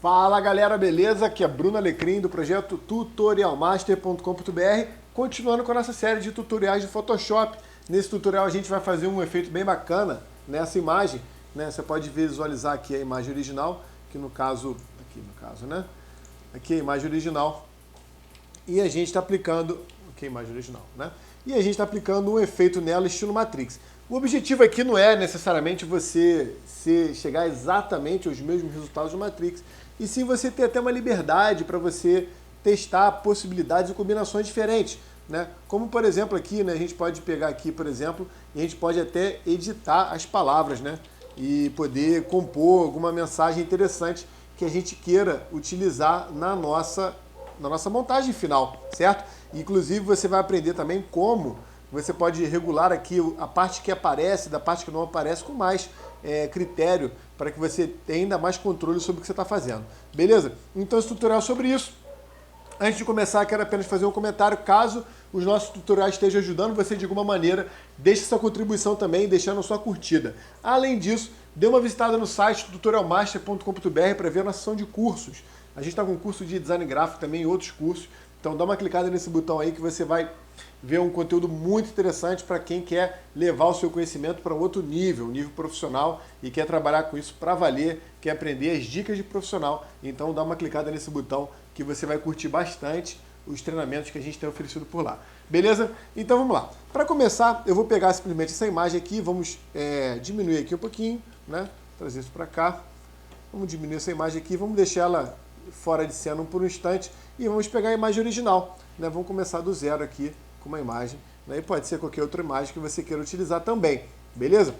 Fala galera, beleza? Aqui é Bruno Alecrim do projeto tutorialmaster.com.br, continuando com a nossa série de tutoriais de Photoshop. Nesse tutorial a gente vai fazer um efeito bem bacana nessa imagem, né? Você pode visualizar aqui a imagem original, que no caso, né? Aqui a imagem original. E a gente está aplicando, aqui a imagem original, né? E a gente está aplicando um efeito nela estilo Matrix. O objetivo aqui não é necessariamente você chegar exatamente aos mesmos resultados do Matrix, e sim você ter até uma liberdade para você testar possibilidades e combinações diferentes, né? Como por exemplo aqui, né, a gente pode pegar aqui, por exemplo, e a gente pode até editar as palavras, né? E poder compor alguma mensagem interessante que a gente queira utilizar na nossa montagem final, certo? Inclusive você vai aprender também como você pode regular aqui a parte que aparece da parte que não aparece com mais critério para que você tenha ainda mais controle sobre o que você está fazendo. Beleza? Então esse tutorial é sobre isso. Antes de começar, quero apenas fazer um comentário. Caso os nossos tutoriais estejam ajudando você de alguma maneira, deixe sua contribuição também, deixando a sua curtida. Além disso, dê uma visitada no site tutorialmaster.com.br para ver a nossa sessão de cursos. A gente está com um curso de design gráfico também e outros cursos. Então dá uma clicada nesse botão aí que você vai ver um conteúdo muito interessante para quem quer levar o seu conhecimento para um outro nível, um nível profissional, e quer trabalhar com isso para valer, quer aprender as dicas de profissional. Então dá uma clicada nesse botão que você vai curtir bastante os treinamentos que a gente tem oferecido por lá. Beleza? Então vamos lá. Para começar, eu vou pegar simplesmente essa imagem aqui, vamos diminuir aqui um pouquinho, né? Trazer isso para cá. Vamos diminuir essa imagem aqui, vamos deixar ela fora de cena por um instante e vamos pegar a imagem original, né? Vamos começar do zero aqui com uma imagem, né? E pode ser qualquer outra imagem que você queira utilizar também, beleza?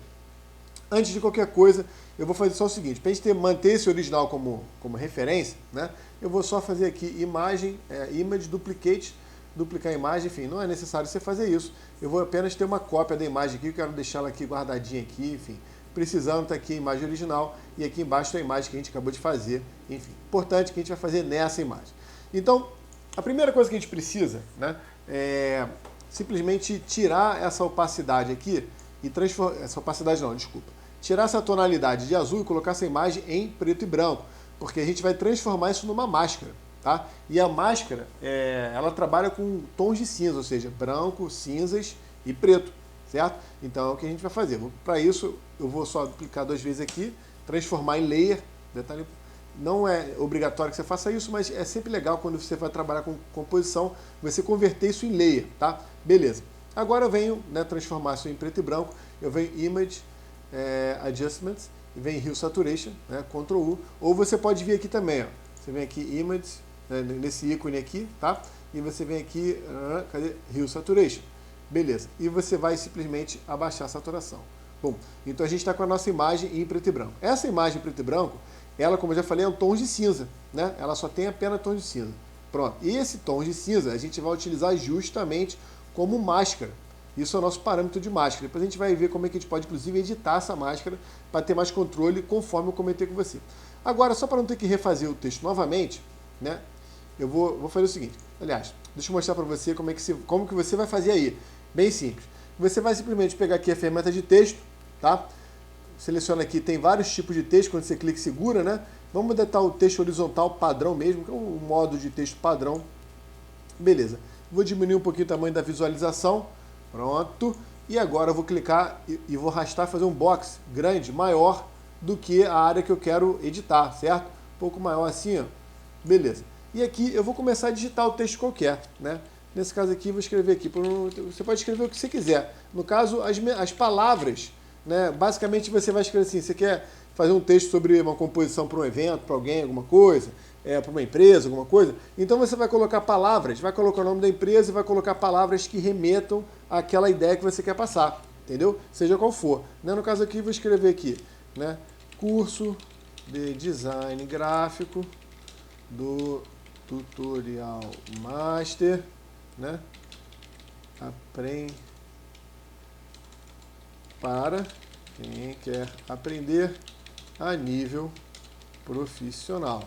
Antes de qualquer coisa, eu vou fazer só o seguinte, para a gente manter esse original como referência, né? Eu vou só fazer aqui imagem, image duplicate, duplicar a imagem, enfim, não é necessário você fazer isso. Eu vou apenas ter uma cópia da imagem aqui, eu quero deixar ela aqui guardadinha aqui, enfim. Precisando, tá aqui a imagem original e aqui embaixo está a imagem que a gente acabou de fazer, enfim. Importante que a gente vai fazer nessa imagem. Então, a primeira coisa que a gente precisa, né, é simplesmente tirar essa opacidade aqui e transformar, essa opacidade não, desculpa. Tirar essa tonalidade de azul e colocar essa imagem em preto e branco, porque a gente vai transformar isso numa máscara, tá? E a máscara, ela trabalha com tons de cinza, ou seja, branco, cinzas e preto, certo? Então é o que a gente vai fazer. Para isso, eu vou só clicar 2 vezes aqui, transformar em layer, detalhe, não é obrigatório que você faça isso, mas é sempre legal quando você vai trabalhar com composição, você converter isso em layer, tá? Beleza. Agora eu venho, né, transformar isso em preto e branco, eu venho Image, Adjustments, e vem Hue Saturation, né, Ctrl U, ou você pode vir aqui também, ó. Você vem aqui Image, né, nesse ícone aqui, tá? E você vem aqui, cadê? Hue Saturation. Beleza. E você vai simplesmente abaixar a saturação. Bom, então a gente está com a nossa imagem em preto e branco. Essa imagem em preto e branco, ela, como eu já falei, é um tom de cinza, né? Ela só tem apenas tom de cinza. Pronto. E esse tom de cinza a gente vai utilizar justamente como máscara. Isso é o nosso parâmetro de máscara. Depois a gente vai ver como é que a gente pode, inclusive, editar essa máscara para ter mais controle, conforme eu comentei com você. Agora, só para não ter que refazer o texto novamente, né? Eu vou fazer o seguinte. Aliás, deixa eu mostrar para você como que você vai fazer aí. Bem simples. Você vai simplesmente pegar aqui a ferramenta de texto, tá? Seleciona aqui, tem vários tipos de texto, quando você clica e segura, né? Vamos botar o texto horizontal padrão mesmo, que é um modo de texto padrão. Beleza. Vou diminuir um pouquinho o tamanho da visualização. Pronto. E agora eu vou clicar e vou arrastar, fazer um box grande, maior do que a área que eu quero editar, certo? Um pouco maior assim, ó. Beleza. E aqui eu vou começar a digitar o texto qualquer, né? Nesse caso aqui, vou escrever aqui. Você pode escrever o que você quiser. No caso, as palavras, né? Basicamente você vai escrever assim, você quer fazer um texto sobre uma composição para um evento, para alguém, alguma coisa, para uma empresa, alguma coisa. Então você vai colocar palavras, vai colocar o nome da empresa e vai colocar palavras que remetam àquela ideia que você quer passar, entendeu? Seja qual for. Né? No caso aqui, vou escrever aqui, né? Curso de design gráfico do Tutorial Master, né? Para quem quer aprender a nível profissional.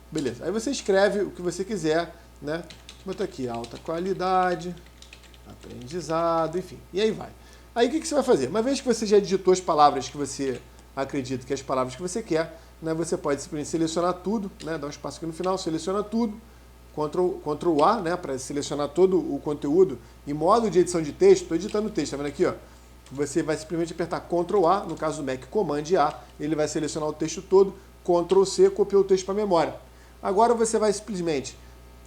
Beleza. Aí você escreve o que você quiser, né? Bota aqui alta qualidade, aprendizado, enfim. E aí vai. Aí o que você vai fazer? Uma vez que você já digitou as palavras que você acredita que é as palavras que você quer, né, você pode simplesmente selecionar tudo, né, dá um espaço aqui no final, seleciona tudo, Ctrl A, né, para selecionar todo o conteúdo. Em modo de edição de texto, estou editando o texto, tá vendo aqui, ó? Você vai simplesmente apertar Ctrl A, no caso do Mac, Command A, ele vai selecionar o texto todo, Ctrl C, copiou o texto para a memória. Agora você vai simplesmente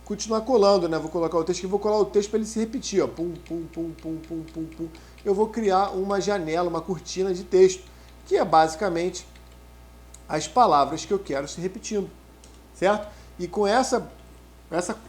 continuar colando, né? Vou colocar o texto aqui, vou colar o texto para ele se repetir, ó. Pum, pum, pum, pum, pum, pum, pum. Eu vou criar uma janela, uma cortina de texto, que é basicamente as palavras que eu quero se repetindo, certo? E com essa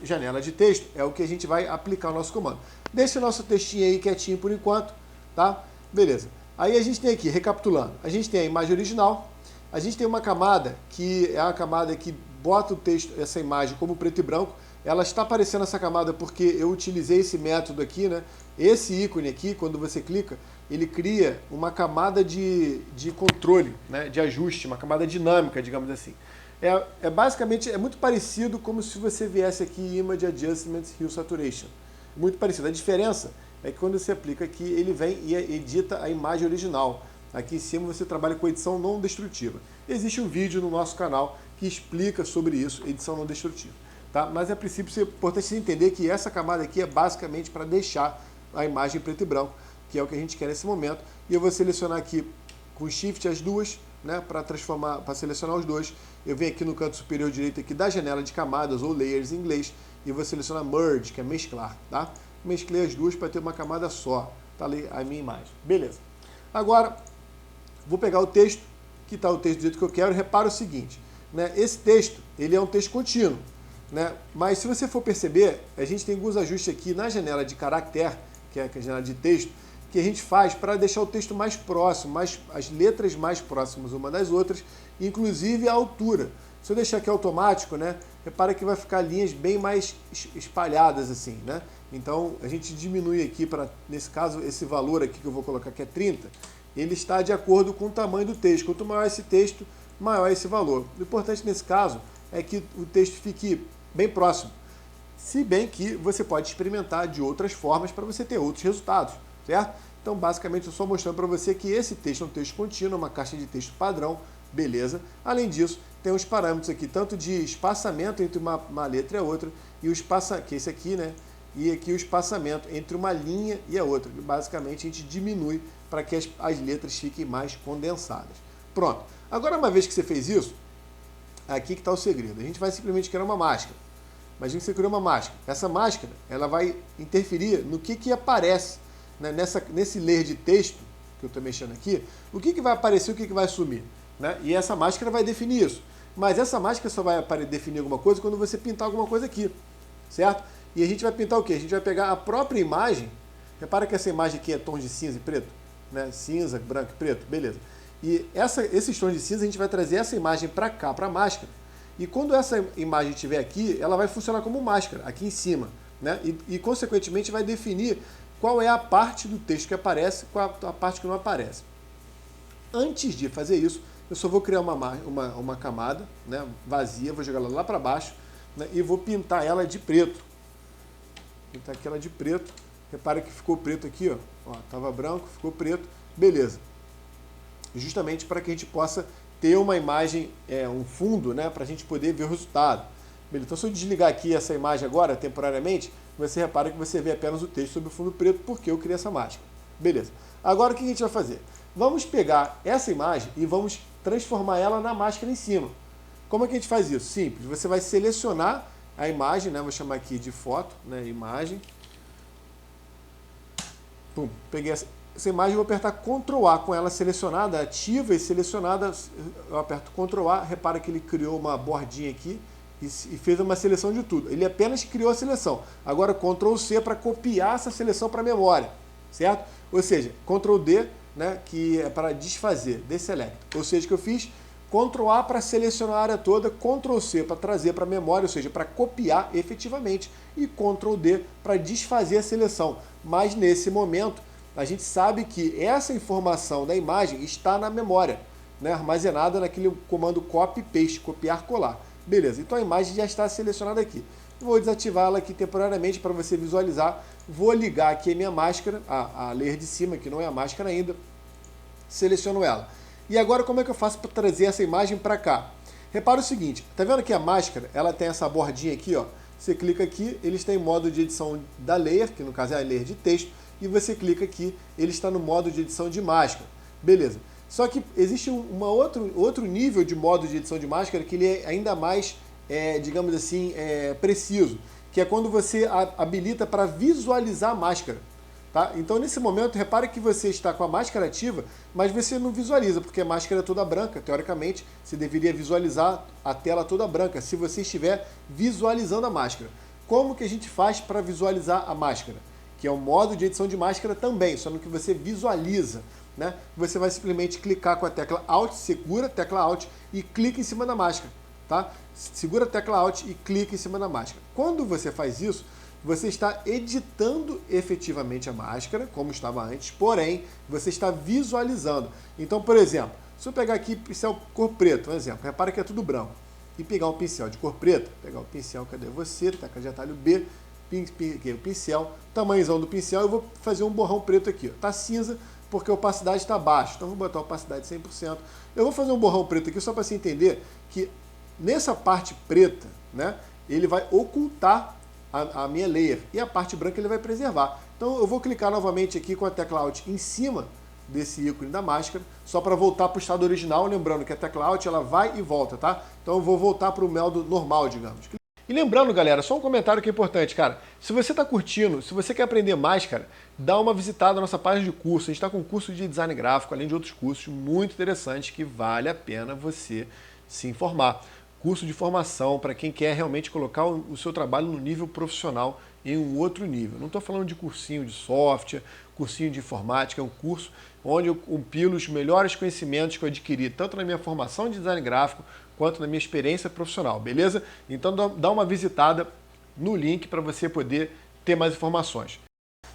janela de texto é o que a gente vai aplicar o nosso comando. Deixa o nosso textinho aí quietinho por enquanto, tá? Beleza. Aí a gente tem aqui, recapitulando, a gente tem a imagem original, a gente tem uma camada que é a camada que bota o texto, essa imagem como preto e branco. Ela está aparecendo essa camada porque eu utilizei esse método aqui, né? Esse ícone aqui, quando você clica, ele cria uma camada de controle, né? De ajuste, uma camada dinâmica, digamos assim. Basicamente, é muito parecido como se você viesse aqui Image Adjustments Hue Saturation. Muito parecido. A diferença é que quando você aplica aqui, ele vem e edita a imagem original. Aqui em cima você trabalha com edição não destrutiva. Existe um vídeo no nosso canal que explica sobre isso, edição não destrutiva. Tá? Mas a princípio é importante você entender que essa camada aqui é basicamente para deixar a imagem preto e branco, que é o que a gente quer nesse momento. E eu vou selecionar aqui com Shift as duas, né, para selecionar os dois. Eu venho aqui no canto superior direito aqui da janela de camadas ou layers em inglês e vou selecionar Merge, que é mesclar, tá? Mesclei as duas para ter uma camada só, tá ali a minha imagem. Beleza. Agora, vou pegar o texto, que está o texto do jeito que eu quero, e repara o seguinte, né, esse texto, ele é um texto contínuo, né, mas se você for perceber, a gente tem alguns ajustes aqui na janela de caractere, que é a janela de texto, que a gente faz para deixar o texto mais próximo, as letras mais próximas uma das outras, inclusive a altura. Se eu deixar aqui automático, né, repara que vai ficar linhas bem mais espalhadas assim, né? Então a gente diminui aqui para, nesse caso, esse valor aqui que eu vou colocar que é 30, ele está de acordo com o tamanho do texto. Quanto maior esse texto, maior esse valor. O importante nesse caso é que o texto fique bem próximo. Se bem que você pode experimentar de outras formas para você ter outros resultados, certo? Então, basicamente, eu estou só mostrando para você que esse texto é um texto contínuo, uma caixa de texto padrão, beleza? Além disso, tem os parâmetros aqui, tanto de espaçamento entre uma letra e a outra, e o que é esse aqui, né? E aqui o espaçamento entre uma linha e a outra. Basicamente, a gente diminui para que as letras fiquem mais condensadas. Pronto. Agora, uma vez que você fez isso, aqui que está o segredo. A gente vai simplesmente criar uma máscara. Imagina que você criou uma máscara. Essa máscara, ela vai interferir no que aparece, né, nesse layer de texto que eu estou mexendo aqui. O que vai aparecer e o que vai sumir, né? E essa máscara vai definir isso. Mas essa máscara só vai definir alguma coisa quando você pintar alguma coisa aqui, certo? E a gente vai pintar o quê? A gente vai pegar a própria imagem. Repara que essa imagem aqui é tons de cinza e preto, né? Cinza, branco e preto, beleza. E esses tons de cinza a gente vai trazer essa imagem para cá, para a máscara. E quando essa imagem estiver aqui, ela vai funcionar como máscara, aqui em cima, né? E consequentemente vai definir qual é a parte do texto que aparece e qual a parte que não aparece. Antes de fazer isso, eu só vou criar uma camada, né, vazia, vou jogar ela lá para baixo, né, e vou pintar ela de preto. Pintar aqui ela de preto. Repara que ficou preto aqui, ó. Tava branco, ficou preto. Beleza. Justamente para que a gente possa ter uma imagem, um fundo, né, para a gente poder ver o resultado. Beleza. Então, se eu desligar aqui essa imagem agora, temporariamente, você repara que você vê apenas o texto sobre o fundo preto, porque eu criei essa máscara. Beleza. Agora, o que a gente vai fazer? Vamos pegar essa imagem e vamos transformar ela na máscara em cima. Como é que a gente faz isso? Simples. Você vai selecionar a imagem, né? Vou chamar aqui de foto, né? Imagem. Pum. Peguei essa imagem e vou apertar Ctrl A com ela selecionada, ativa e selecionada. Eu aperto Ctrl A, repara que ele criou uma bordinha aqui e fez uma seleção de tudo. Ele apenas criou a seleção. Agora Ctrl C para copiar essa seleção para a memória, certo? Ou seja, Ctrl D, né, que é para desfazer, deselect. Ou seja, o que eu fiz, Ctrl A para selecionar a área toda, Ctrl C para trazer para a memória, ou seja, para copiar efetivamente, e Ctrl D para desfazer a seleção. Mas nesse momento, a gente sabe que essa informação da imagem está na memória, né, armazenada naquele comando copy paste, copiar, colar. Beleza, então a imagem já está selecionada aqui. Vou desativá-la aqui temporariamente para você visualizar. Vou ligar aqui a minha máscara, a layer de cima, que não é a máscara ainda. Seleciono ela. E agora como é que eu faço para trazer essa imagem para cá? Repara o seguinte, tá vendo que a máscara, ela tem essa bordinha aqui, ó. Você clica aqui, ele está em modo de edição da layer, que no caso é a layer de texto, e você clica aqui, ele está no modo de edição de máscara. Beleza. Só que existe outro nível de modo de edição de máscara que ele é ainda mais, digamos assim, preciso, que é quando você habilita para visualizar a máscara. Tá? Então, nesse momento, repare que você está com a máscara ativa, mas você não visualiza, porque a máscara é toda branca. Teoricamente, você deveria visualizar a tela toda branca, se você estiver visualizando a máscara. Como que a gente faz para visualizar a máscara? Que é o modo de edição de máscara também, só no que você visualiza. Né? Você vai simplesmente clicar com a tecla Alt, segura a tecla Alt e clica em cima da máscara. Tá? Segura a tecla Alt e clica em cima da máscara. Quando você faz isso, você está editando efetivamente a máscara, como estava antes, porém, você está visualizando. Então, por exemplo, se eu pegar aqui pincel cor preto, um exemplo, repara que é tudo branco, e pegar um pincel de cor preta, pegar o pincel, cadê você? Tecla de atalho B, o pincel, tamanhozão do pincel, eu vou fazer um borrão preto aqui. Está cinza porque a opacidade está baixa, então eu vou botar a opacidade 100%. Eu vou fazer um borrão preto aqui só para você entender que nessa parte preta, né, ele vai ocultar a minha layer, e a parte branca ele vai preservar. Então eu vou clicar novamente aqui com a tecla Alt em cima desse ícone da máscara, só para voltar para o estado original, lembrando que a tecla Alt ela vai e volta, tá? Então eu vou voltar para o modo normal, digamos. E lembrando, galera, só um comentário que é importante, cara. Se você está curtindo, se você quer aprender mais, cara, dá uma visitada na nossa página de curso. A gente está com um curso de design gráfico, além de outros cursos muito interessantes que vale a pena você se informar. Curso de formação para quem quer realmente colocar o seu trabalho no nível profissional em um outro nível. Não estou falando de cursinho de software, cursinho de informática, é um curso onde eu compilo os melhores conhecimentos que eu adquiri, tanto na minha formação de design gráfico, quanto na minha experiência profissional, beleza? Então dá uma visitada no link para você poder ter mais informações.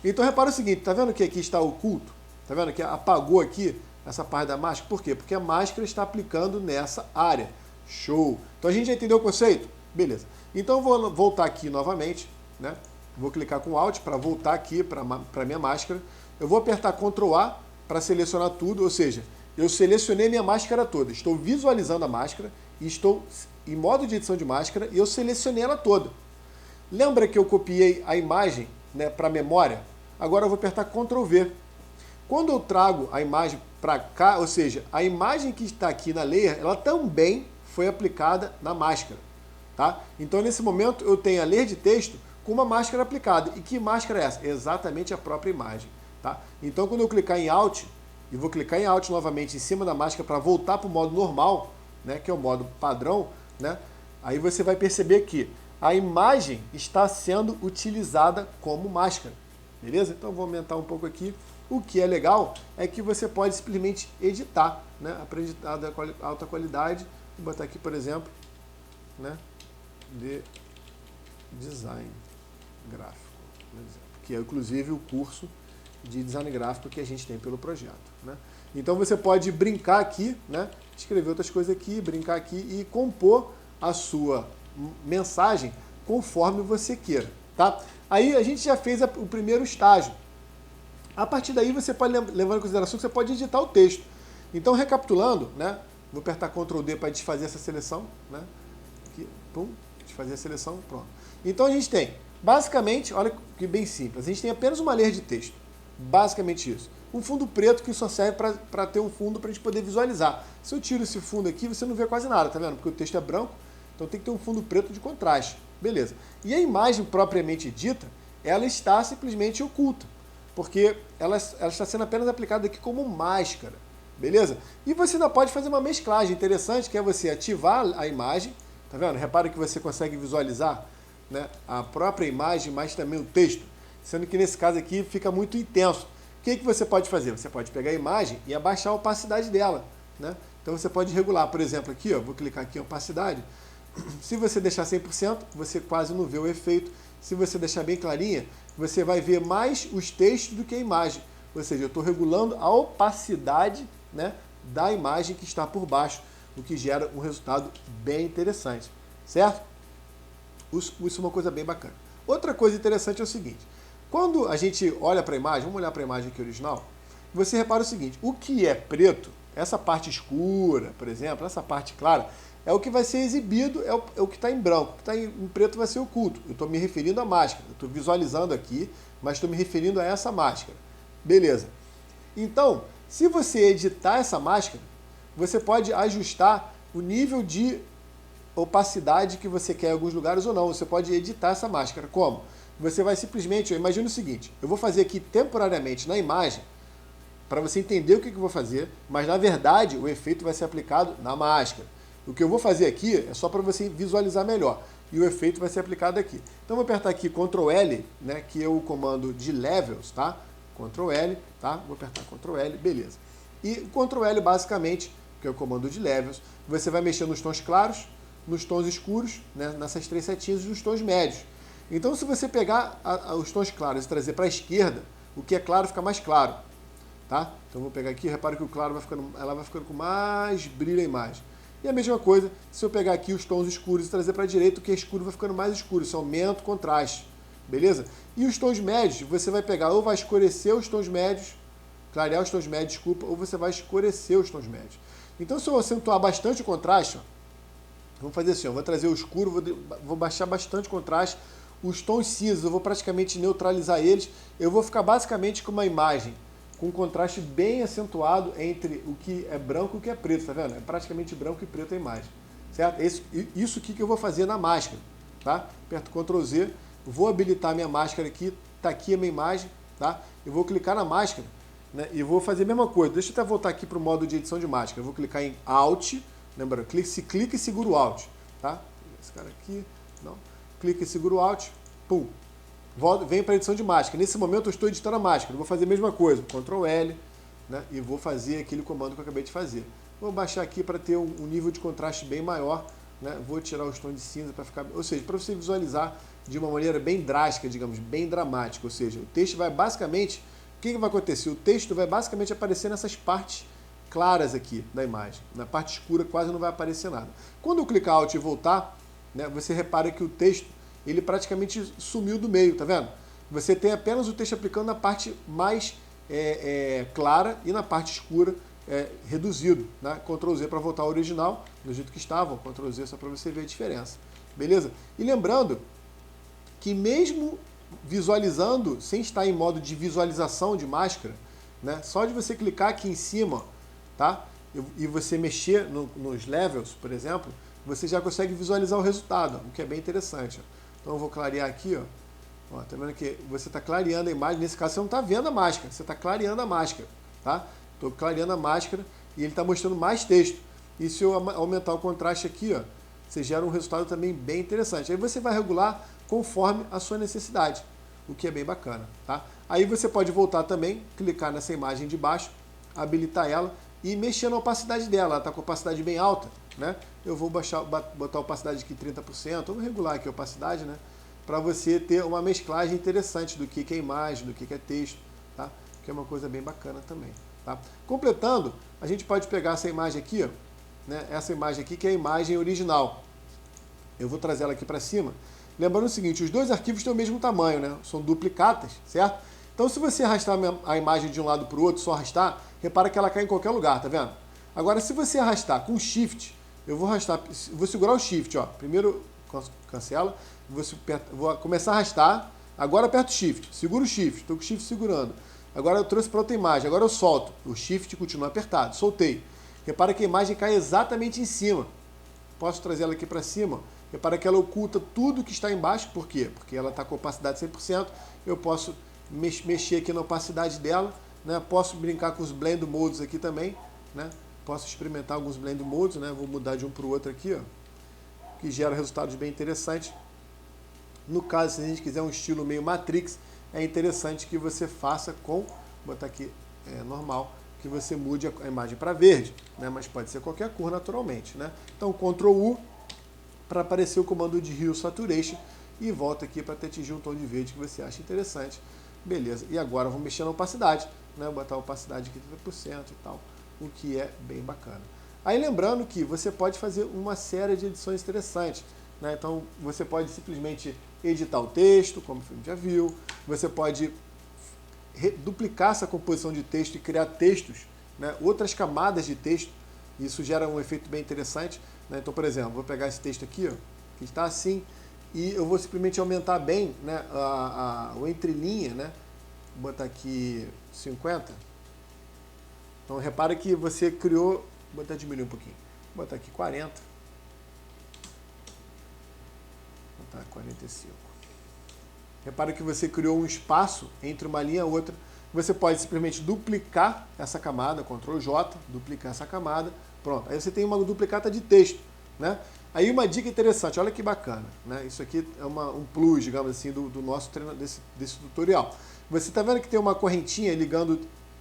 Então repara o seguinte, tá vendo que aqui está oculto? Tá vendo que apagou aqui essa parte da máscara? Por quê? Porque a máscara está aplicando nessa área. Show! Então a gente já entendeu o conceito? Beleza. Então eu vou voltar aqui novamente, né? Vou clicar com Alt para voltar aqui para a minha máscara. Eu vou apertar Ctrl A para selecionar tudo, ou seja, eu selecionei minha máscara toda. Estou visualizando a máscara e estou em modo de edição de máscara e eu selecionei ela toda. Lembra que eu copiei a imagem, né, para a memória? Agora eu vou apertar Ctrl V. Quando eu trago a imagem para cá, ou seja, a imagem que está aqui na layer, ela também foi aplicada na máscara. Tá? Então, nesse momento, eu tenho a layer de texto com uma máscara aplicada. E que máscara é essa? Exatamente a própria imagem. Tá? Então, quando eu clicar em Alt, e vou clicar em Alt novamente em cima da máscara para voltar para o modo normal, né, que é o modo padrão, né, aí você vai perceber que a imagem está sendo utilizada como máscara. Beleza? Então, eu vou aumentar um pouco aqui. O que é legal é que você pode simplesmente editar, né, aprendizado de alta qualidade. Vou botar aqui, por exemplo, né, de design gráfico, que é inclusive o curso de design gráfico que a gente tem pelo projeto. Né? Então você pode brincar aqui, né, escrever outras coisas aqui, brincar aqui e compor a sua mensagem conforme você queira. Tá? Aí a gente já fez o primeiro estágio. A partir daí você pode levar em consideração que você pode editar o texto. Então, recapitulando, né, vou apertar Ctrl D para desfazer essa seleção, né? Aqui, pum, desfazer a seleção, pronto. Então a gente tem, basicamente, olha que bem simples, a gente tem apenas uma layer de texto, basicamente isso. Um fundo preto que só serve para ter um fundo para a gente poder visualizar. Se eu tiro esse fundo aqui, você não vê quase nada, tá vendo? Porque o texto é branco, então tem que ter um fundo preto de contraste, beleza. E a imagem propriamente dita, ela está simplesmente oculta, porque ela está sendo apenas aplicada aqui como máscara. Beleza? E você ainda pode fazer uma mesclagem interessante, que é você ativar a imagem, tá vendo? Repara que você consegue visualizar, né, a própria imagem, mas também o texto, sendo que nesse caso aqui fica muito intenso. O que você pode fazer? Você pode pegar a imagem e abaixar a opacidade dela, né? Então você pode regular, por exemplo, aqui, ó, vou clicar aqui em opacidade. Se você deixar 100%, você quase não vê o efeito. Se você deixar bem clarinha, você vai ver mais os textos do que a imagem. Ou seja, eu estou regulando a opacidade, né, da imagem que está por baixo, o que gera um resultado bem interessante, certo? Isso é uma coisa bem bacana. Outra coisa interessante é o seguinte, quando a gente olha para a imagem, vamos olhar para a imagem aqui original, você repara o seguinte, o que é preto, essa parte escura, por exemplo, essa parte clara, é o que vai ser exibido, é o que está em branco. O que está em preto vai ser oculto. Eu estou me referindo à máscara. Eu estou visualizando aqui, mas estou me referindo a essa máscara. Beleza. Então, se você editar essa máscara, você pode ajustar o nível de opacidade que você quer em alguns lugares ou não. Você pode editar essa máscara. Como? Você vai simplesmente, imagina o seguinte, eu vou fazer aqui temporariamente na imagem, para você entender o que eu vou fazer, mas na verdade o efeito vai ser aplicado na máscara. O que eu vou fazer aqui é só para você visualizar melhor. E o efeito vai ser aplicado aqui. Então eu vou apertar aqui Ctrl L, né, que é o comando de levels, tá? Ctrl L, tá? Vou apertar Ctrl L, beleza. E o Ctrl L basicamente, que é o comando de levels, você vai mexer nos tons claros, nos tons escuros, né, nessas três setinhas e nos tons médios. Então se você pegar os tons claros e trazer para a esquerda, o que é claro fica mais claro, tá? Então eu vou pegar aqui, repara que o claro ela vai ficando com mais brilho a imagem. E a mesma coisa, se eu pegar aqui os tons escuros e trazer para a direita, o que é escuro vai ficando mais escuro. Isso aumenta o contraste, beleza? E os tons médios, você vai pegar ou vai escurecer os tons médios, clarear os tons médios, desculpa, ou você vai escurecer os tons médios. Então se eu acentuar bastante o contraste, ó, vamos fazer assim, ó, vou trazer o escuro, vou baixar bastante o contraste, os tons cinzas eu vou praticamente neutralizar eles, eu vou ficar basicamente com uma imagem com um contraste bem acentuado entre o que é branco e o que é preto, tá vendo? É praticamente branco e preto a imagem, certo? Isso aqui que eu vou fazer na máscara, tá? Aperto Ctrl Z, vou habilitar a minha máscara aqui, tá aqui a minha imagem, tá? Eu vou clicar na máscara, né? E vou fazer a mesma coisa. Deixa eu até voltar aqui para o modo de edição de máscara. Eu vou clicar em Alt, lembra? Clica e segura o Alt, tá? Esse cara aqui, não. Clica e segura o Alt, pum. Vem para a edição de máscara. Nesse momento eu estou editando a máscara. Eu vou fazer a mesma coisa, Ctrl L, né, e vou fazer aquele comando que eu acabei de fazer. Vou baixar aqui para ter um nível de contraste bem maior, né, vou tirar os tons de cinza para ficar... Ou seja, para você visualizar de uma maneira bem drástica, digamos, bem dramática. Ou seja, o texto vai basicamente... O que vai acontecer? O texto vai basicamente aparecer nessas partes claras aqui da imagem. Na parte escura quase não vai aparecer nada. Quando eu clicar Alt e voltar, né, você repara que o texto ele praticamente sumiu do meio, tá vendo? Você tem apenas o texto aplicando na parte mais clara e na parte escura reduzido, né? Ctrl Z para voltar ao original, do jeito que estava, Ctrl Z só para você ver a diferença, beleza? E lembrando que mesmo visualizando, sem estar em modo de visualização de máscara, né? Só de você clicar aqui em cima, tá? E você mexer nos levels, por exemplo, você já consegue visualizar o resultado, o que é bem interessante, ó. Então eu vou clarear aqui, ó. Tá vendo que você está clareando a imagem. Nesse caso você não está vendo a máscara, você está clareando a máscara, tá? Estou clareando a máscara e ele está mostrando mais texto. E se eu aumentar o contraste aqui, ó, você gera um resultado também bem interessante. Aí você vai regular conforme a sua necessidade, o que é bem bacana, tá? Aí você pode voltar também, clicar nessa imagem de baixo, habilitar ela e mexer na opacidade dela. Ela está com a opacidade bem alta, né? Eu vou botar a opacidade aqui 30%, vamos regular aqui a opacidade, né? Para você ter uma mesclagem interessante do que é imagem, do que é texto, tá? Que é uma coisa bem bacana também, tá? Completando, a gente pode pegar essa imagem aqui, ó, né? Essa imagem aqui que é a imagem original. Eu vou trazer ela aqui para cima. Lembrando o seguinte, os dois arquivos têm o mesmo tamanho, né? São duplicatas, certo? Então se você arrastar a imagem de um lado para o outro, só arrastar, repara que ela cai em qualquer lugar, tá vendo? Agora se você arrastar com Shift, eu vou arrastar, vou segurar o Shift, ó. Primeiro cancela, vou começar a arrastar, agora aperto o Shift, seguro o Shift, estou com o Shift segurando. Agora eu trouxe para outra imagem, agora eu solto, o Shift continua apertado, soltei. Repara que a imagem cai exatamente em cima. Posso trazer ela aqui para cima, repara que ela oculta tudo que está embaixo, por quê? Porque ela está com opacidade 100%, eu posso mexer aqui na opacidade dela, né? Posso brincar com os Blend Modes aqui também, né? Posso experimentar alguns Blend Modes, né? Vou mudar de um para o outro aqui, ó, que gera resultados bem interessantes. No caso, se a gente quiser um estilo meio Matrix, é interessante que você faça com, vou botar aqui normal, que você mude a imagem para verde, né? Mas pode ser qualquer cor naturalmente, né? Então Ctrl U para aparecer o comando de Hue Saturation e volta aqui para atingir um tom de verde que você acha interessante. Beleza, e agora vamos mexer na opacidade, né? Vou botar a opacidade aqui 30% e tal, o que é bem bacana. Aí lembrando que você pode fazer uma série de edições interessantes, né? Então você pode simplesmente editar o texto, como o filme já viu, você pode duplicar essa composição de texto e criar textos, né? Outras camadas de texto, isso gera um efeito bem interessante. né? Então, por exemplo, vou pegar esse texto aqui, ó, que está assim, e eu vou simplesmente aumentar bem, né, o entrelinha, né? Vou botar aqui 50. Então, repara que você criou... Vou até diminuir um pouquinho. Vou botar aqui 40. Vou botar 45. Repara que você criou um espaço entre uma linha e outra. Você pode simplesmente duplicar essa camada, Ctrl J, duplicar essa camada. Pronto. Aí você tem uma duplicata de texto, né? Aí uma dica interessante, olha que bacana, né? Isso aqui é um plus, digamos assim, do nosso treino, desse tutorial. Você está vendo que tem uma correntinha ligando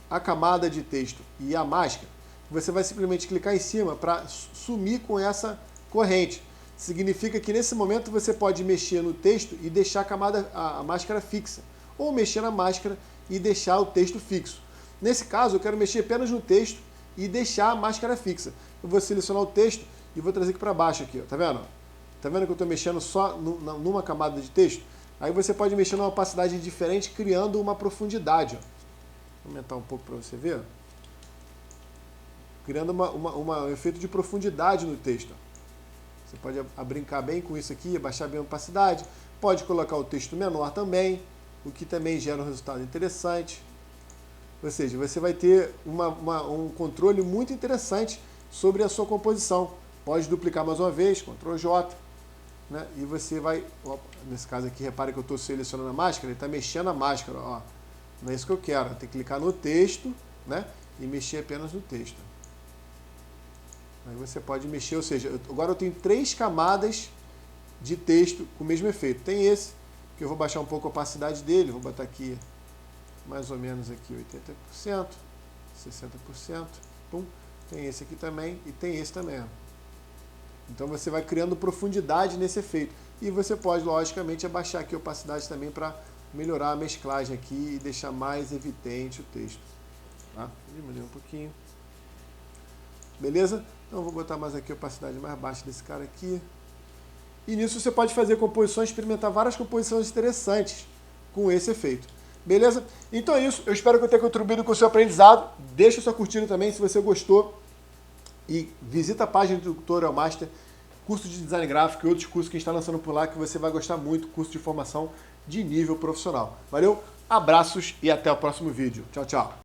a camada de texto e a máscara? Você vai simplesmente clicar em cima para sumir com essa corrente. Significa que nesse momento você pode mexer no texto e deixar a máscara fixa. Ou mexer na máscara e deixar o texto fixo. Nesse caso, eu quero mexer apenas no texto e deixar a máscara fixa. Eu vou selecionar o texto e vou trazer aqui para baixo, aqui, ó. Tá vendo? Tá vendo que eu estou mexendo só numa camada de texto? Aí você pode mexer numa opacidade diferente, criando uma profundidade. Ó. Vou aumentar um pouco para você ver. Criando um efeito de profundidade no texto. Você pode brincar bem com isso aqui, abaixar bem a opacidade. Pode colocar o texto menor também, o que também gera um resultado interessante. Ou seja, você vai ter um controle muito interessante sobre a sua composição. Pode duplicar mais uma vez, Ctrl J, né? E você vai, nesse caso aqui, repare que eu estou selecionando a máscara, ele está mexendo a máscara, ó. Não é isso que eu quero, tem que clicar no texto, né? E mexer apenas no texto. Aí você pode mexer, ou seja, agora eu tenho 3 camadas de texto com o mesmo efeito. Tem esse, que eu vou baixar um pouco a opacidade dele, vou botar aqui mais ou menos aqui 80%, 60%, pum. Tem esse aqui também e tem esse também. Ó. Então você vai criando profundidade nesse efeito. E você pode, logicamente, abaixar aqui a opacidade também para melhorar a mesclagem aqui e deixar mais evidente o texto. Tá? Diminuir um pouquinho. Beleza? Então eu vou botar mais aqui a opacidade mais baixa desse cara aqui. E nisso você pode fazer composições, experimentar várias composições interessantes com esse efeito. Beleza? Então é isso. Eu espero que eu tenha contribuído com o seu aprendizado. Deixa o seu curtido também se você gostou. E visita a página do Tutorial Master, curso de design gráfico e outros cursos que a gente está lançando por lá que você vai gostar muito, curso de formação de nível profissional. Valeu? Abraços e até o próximo vídeo. Tchau, tchau.